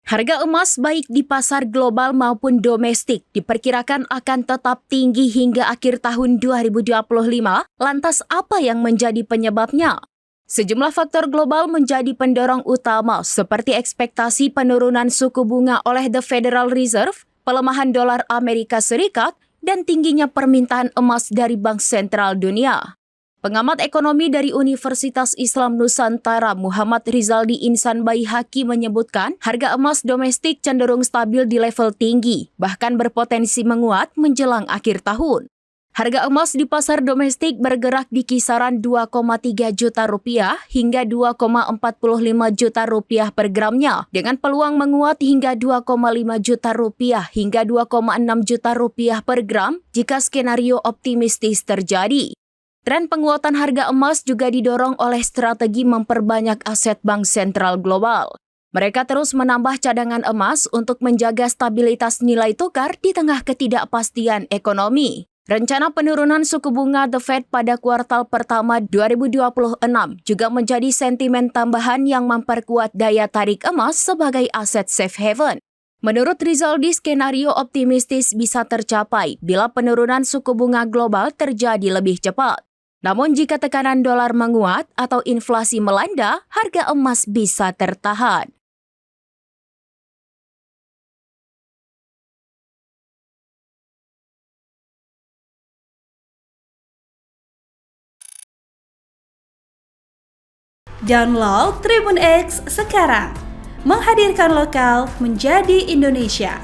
Harga emas baik di pasar global maupun domestik diperkirakan akan tetap tinggi hingga akhir tahun 2025. Lantas apa yang menjadi penyebabnya? Sejumlah faktor global menjadi pendorong utama seperti ekspektasi penurunan suku bunga oleh The Federal Reserve, pelemahan dolar Amerika Serikat, dan tingginya permintaan emas dari Bank Sentral Dunia. Pengamat ekonomi dari Universitas Islam Nusantara Muhammad Rizaldi Insan Baihaqi menyebutkan harga emas domestik cenderung stabil di level tinggi, bahkan berpotensi menguat menjelang akhir tahun. Harga emas di pasar domestik bergerak di kisaran 2,3 juta rupiah hingga 2,45 juta rupiah per gramnya, dengan peluang menguat hingga 2,5 juta rupiah hingga 2,6 juta rupiah per gram jika skenario optimistis terjadi. Tren penguatan harga emas juga didorong oleh strategi memperbanyak aset bank sentral global. Mereka terus menambah cadangan emas untuk menjaga stabilitas nilai tukar di tengah ketidakpastian ekonomi. Rencana penurunan suku bunga The Fed pada kuartal pertama 2026 juga menjadi sentimen tambahan yang memperkuat daya tarik emas sebagai aset safe haven. Menurut Rizaldi, skenario optimistis bisa tercapai bila penurunan suku bunga global terjadi lebih cepat. Namun jika tekanan dolar menguat atau inflasi melanda, harga emas bisa tertahan. Download Tribun X sekarang, menghadirkan lokal menjadi Indonesia.